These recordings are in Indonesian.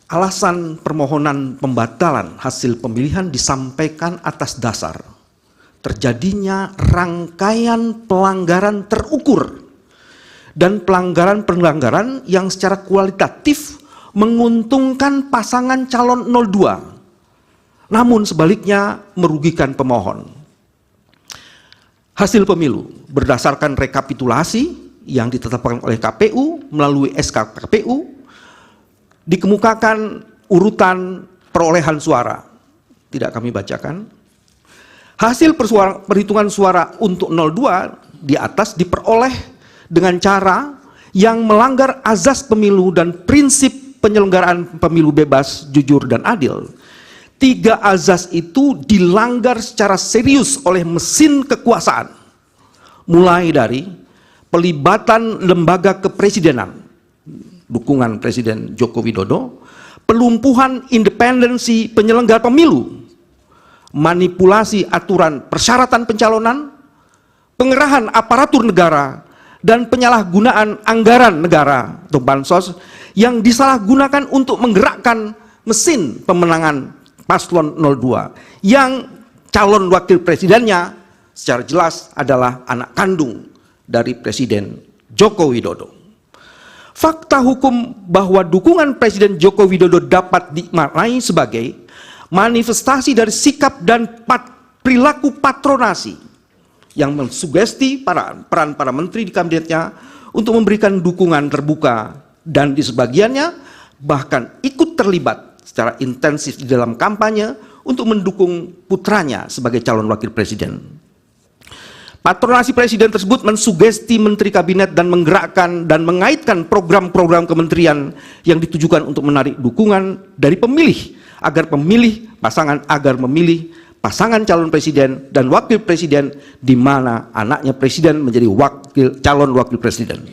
Alasan permohonan pembatalan hasil pemilihan disampaikan atas dasar terjadinya rangkaian pelanggaran terukur dan pelanggaran-pelanggaran yang secara kualitatif menguntungkan pasangan calon 02, namun sebaliknya merugikan pemohon. Hasil pemilu berdasarkan rekapitulasi yang ditetapkan oleh KPU melalui SK KPU dikemukakan urutan perolehan suara. Tidak kami bacakan. Hasil perhitungan suara untuk 02 di atas diperoleh dengan cara yang melanggar azas pemilu dan prinsip penyelenggaraan pemilu bebas, jujur, dan adil. 3 azas itu dilanggar secara serius oleh mesin kekuasaan, mulai dari pelibatan lembaga kepresidenan, dukungan Presiden Joko Widodo, pelumpuhan independensi penyelenggara pemilu, manipulasi aturan persyaratan pencalonan, pengerahan aparatur negara, dan penyalahgunaan anggaran negara atau bansos yang disalahgunakan untuk menggerakkan mesin pemenangan paslon 02 yang calon wakil presidennya secara jelas adalah anak kandung dari Presiden Joko Widodo. Fakta hukum bahwa dukungan Presiden Joko Widodo dapat dimaknai sebagai manifestasi dari sikap dan perilaku patronasi yang mensugesti peran para menteri di kabinetnya untuk memberikan dukungan terbuka dan di sebagiannya bahkan ikut terlibat secara intensif di dalam kampanye untuk mendukung putranya sebagai calon wakil presiden. Patronasi presiden tersebut mensugesti menteri kabinet dan menggerakkan dan mengaitkan program-program kementerian yang ditujukan untuk menarik dukungan dari pemilih agar memilih pasangan calon presiden dan wakil presiden di mana anaknya presiden menjadi calon wakil presiden.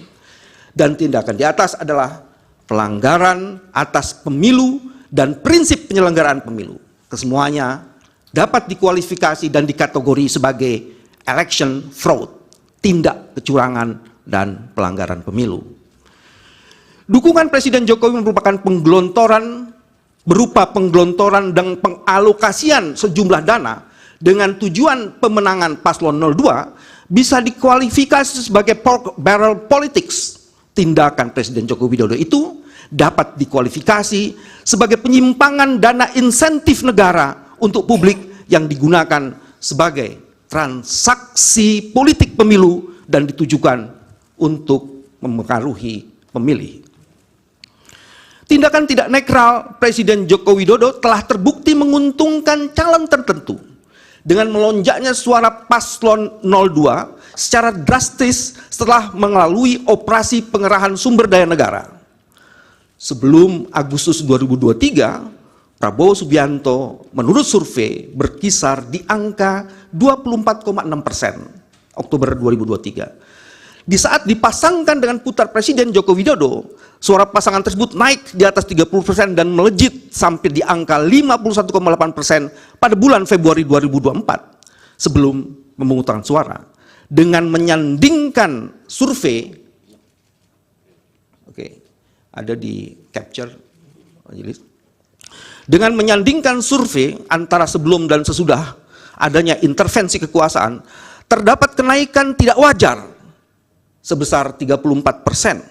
Dan tindakan di atas adalah pelanggaran atas pemilu dan prinsip penyelenggaraan pemilu. Kesemuanya dapat dikualifikasi dan dikategori sebagai election fraud, tindak kecurangan dan pelanggaran pemilu. Dukungan Presiden Jokowi merupakan berupa penggelontoran dan pengalokasian sejumlah dana dengan tujuan pemenangan paslon 02 bisa dikualifikasi sebagai pork barrel politics. Tindakan Presiden Joko Widodo itu dapat dikualifikasi sebagai penyimpangan dana insentif negara untuk publik yang digunakan sebagai transaksi politik pemilu dan ditujukan untuk mempengaruhi pemilih. Tindakan tidak netral Presiden Joko Widodo telah terbukti menguntungkan calon tertentu dengan melonjaknya suara paslon 02 secara drastis setelah melalui operasi pengerahan sumber daya negara. Sebelum Agustus 2023, Prabowo Subianto menurut survei berkisar di angka 24,6% Oktober 2023. Di saat dipasangkan dengan putar Presiden Joko Widodo, suara pasangan tersebut naik di atas 30% dan melejit sampai di angka 51,8% pada bulan Februari 2024 sebelum pemungutan suara. Dengan menyandingkan survei, ada di capture, dengan menyandingkan survei antara sebelum dan sesudah adanya intervensi kekuasaan, terdapat kenaikan tidak wajar sebesar 34%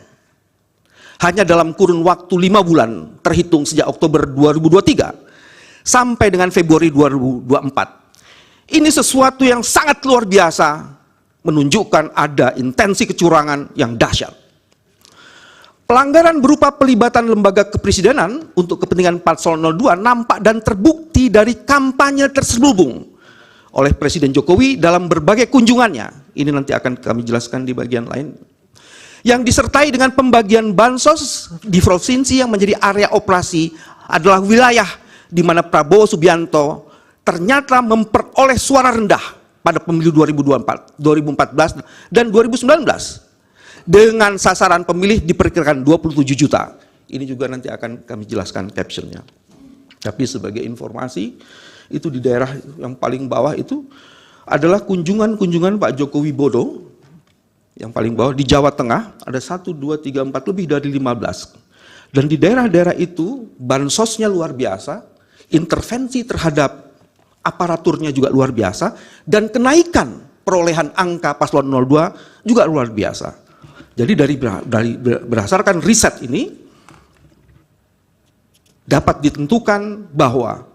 hanya dalam kurun waktu 5 bulan terhitung sejak Oktober 2023 sampai dengan Februari 2024. Ini sesuatu yang sangat luar biasa, menunjukkan ada intensi kecurangan yang dahsyat. Pelanggaran berupa pelibatan lembaga kepresidenan untuk kepentingan paslon 02 nampak dan terbukti dari kampanye terselubung oleh Presiden Jokowi dalam berbagai kunjungannya. Ini nanti akan kami jelaskan di bagian lain. Yang disertai dengan pembagian bansos di provinsi yang menjadi area operasi adalah wilayah di mana Prabowo Subianto ternyata memperoleh suara rendah pada pemilu 2014 dan 2019. Dengan sasaran pemilih diperkirakan 27 juta. Ini juga nanti akan kami jelaskan captionnya. Tapi sebagai informasi, itu di daerah yang paling bawah itu adalah kunjungan Pak Joko Widodo. Yang paling bawah di Jawa Tengah ada 1, 2, 3, 4, lebih dari 15. Dan di daerah-daerah itu bansosnya luar biasa, intervensi terhadap aparaturnya juga luar biasa, dan kenaikan perolehan angka paslon 02 juga luar biasa. Jadi berdasarkan riset ini dapat ditentukan bahwa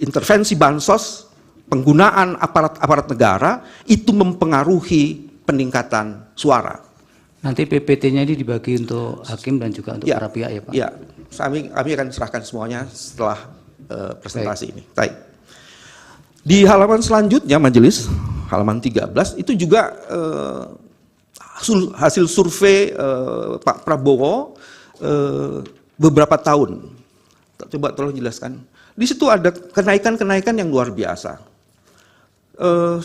intervensi bansos, penggunaan aparat negara itu mempengaruhi peningkatan suara. Nanti PPT-nya ini dibagi untuk hakim dan juga untuk para pihak ya Pak? Ya, kami akan serahkan semuanya setelah presentasi ini. Baik. Di halaman selanjutnya majelis, halaman 13, itu juga hasil survei Pak Prabowo beberapa tahun. Coba tolong jelaskan. Di situ ada kenaikan-kenaikan yang luar biasa.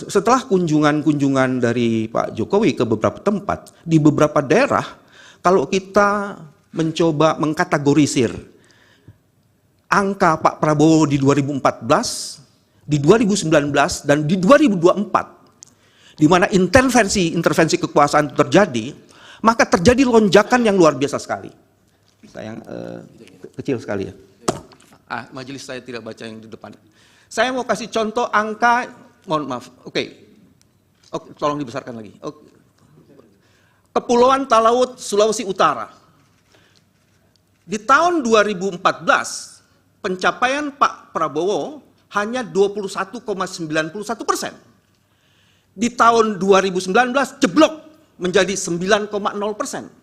Setelah kunjungan-kunjungan dari Pak Jokowi ke beberapa tempat, di beberapa daerah, kalau kita mencoba mengkategorisir angka Pak Prabowo di 2014, di 2019, dan di 2024, di mana intervensi kekuasaan itu terjadi, maka terjadi lonjakan yang luar biasa sekali. Sayang, kecil sekali ya. Majelis saya tidak baca yang di depan. Saya mau kasih contoh angka, mohon maaf, oke, tolong dibesarkan lagi. Kepulauan Talaut, Sulawesi Utara. Di tahun 2014, pencapaian Pak Prabowo hanya 21,91%. Di tahun 2019 jeblok menjadi 9,0%.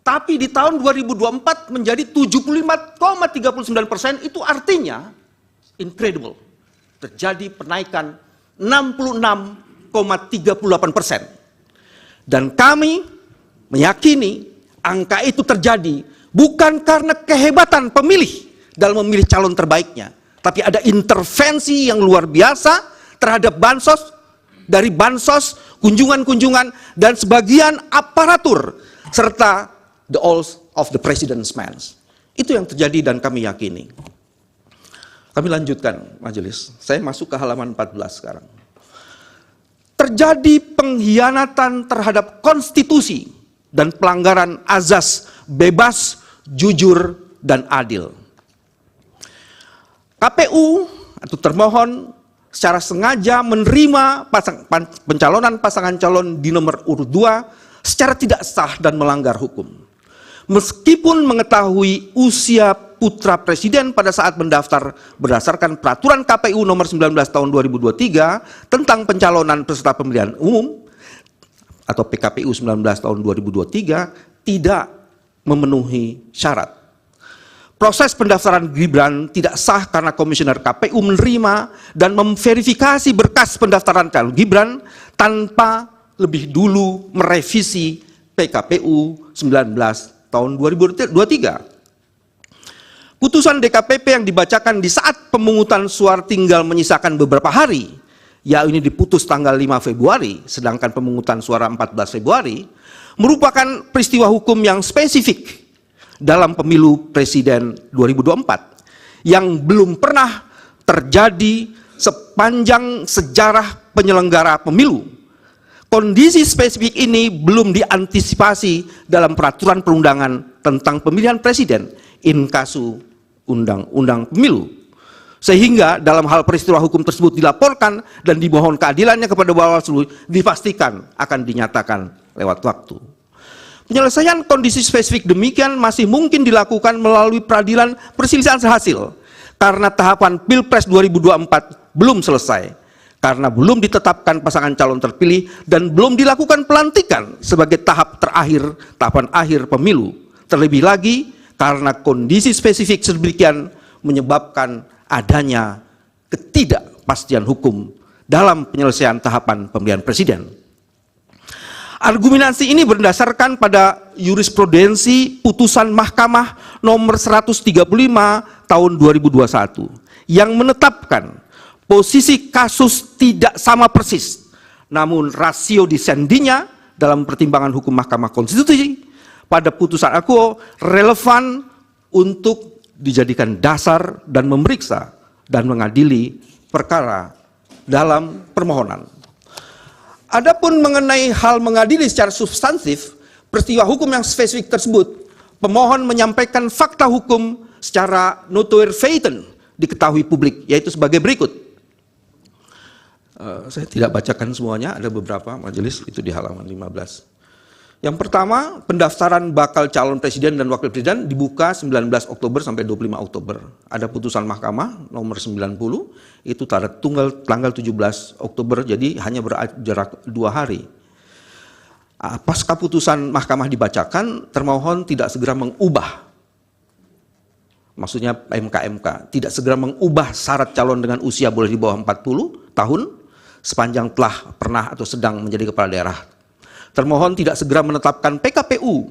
Tapi di tahun 2024 menjadi 75,39%, itu artinya incredible. Terjadi penaikan 66,38%. Dan kami meyakini angka itu terjadi bukan karena kehebatan pemilih dalam memilih calon terbaiknya, tapi ada intervensi yang luar biasa terhadap bansos, dari bansos, kunjungan-kunjungan, dan sebagian aparatur, serta the oath of the president's man. Itu yang terjadi dan kami yakini. Kami lanjutkan majelis. Saya masuk ke halaman 14 sekarang. Terjadi pengkhianatan terhadap konstitusi dan pelanggaran azas bebas, jujur, dan adil. KPU atau termohon secara sengaja menerima pencalonan pasangan calon di nomor urut 2 secara tidak sah dan melanggar hukum. Meskipun mengetahui usia putra presiden pada saat mendaftar berdasarkan peraturan KPU nomor 19 tahun 2023 tentang pencalonan peserta pemilihan umum atau PKPU 19 tahun 2023 tidak memenuhi syarat. Proses pendaftaran Gibran tidak sah karena komisioner KPU menerima dan memverifikasi berkas pendaftaran calon Gibran tanpa lebih dulu merevisi PKPU 19 tahun 2023. Putusan DKPP yang dibacakan di saat pemungutan suara tinggal menyisakan beberapa hari, ya ini diputus tanggal 5 Februari, sedangkan pemungutan suara 14 Februari, merupakan peristiwa hukum yang spesifik dalam pemilu presiden 2024, yang belum pernah terjadi sepanjang sejarah penyelenggara pemilu. Kondisi spesifik ini belum diantisipasi dalam peraturan perundangan tentang pemilihan presiden in kasu undang-undang pemilu. Sehingga dalam hal peristiwa hukum tersebut dilaporkan dan dimohon keadilannya kepada Bawaslu, dipastikan akan dinyatakan lewat waktu. Penyelesaian kondisi spesifik demikian masih mungkin dilakukan melalui peradilan perselisihan hasil karena tahapan Pilpres 2024 belum selesai, karena belum ditetapkan pasangan calon terpilih dan belum dilakukan pelantikan sebagai tahapan akhir pemilu. Terlebih lagi karena kondisi spesifik sedemikian menyebabkan adanya ketidakpastian hukum dalam penyelesaian tahapan pemilihan presiden. Argumentasi ini berdasarkan pada jurisprudensi putusan Mahkamah nomor 135 tahun 2021 yang menetapkan posisi kasus tidak sama persis, namun rasio disendinya dalam pertimbangan hukum Mahkamah Konstitusi pada putusan akuo relevan untuk dijadikan dasar dan memeriksa dan mengadili perkara dalam permohonan. Adapun mengenai hal mengadili secara substantif peristiwa hukum yang spesifik tersebut pemohon menyampaikan fakta hukum secara notoire feiten diketahui publik, yaitu sebagai berikut. Saya tidak bacakan semuanya, ada beberapa majelis, itu di halaman 15. Yang pertama, pendaftaran bakal calon presiden dan wakil presiden dibuka 19 Oktober sampai 25 Oktober. Ada putusan mahkamah nomor 90, itu tanggal 17 Oktober, jadi hanya berjarak 2 hari. Pasca putusan mahkamah dibacakan, termohon tidak segera mengubah, maksudnya MK tidak segera mengubah syarat calon dengan usia boleh di bawah 40 tahun sepanjang telah pernah atau sedang menjadi kepala daerah. Termohon tidak segera menetapkan PKPU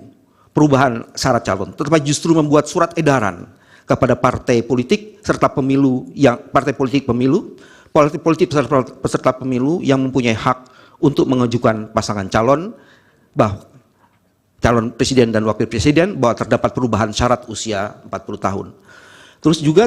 perubahan syarat calon, tetapi justru membuat surat edaran kepada partai politik serta partai politik peserta pemilu yang mempunyai hak untuk mengajukan pasangan calon calon presiden dan wakil presiden bahwa terdapat perubahan syarat usia 40 tahun. Terus juga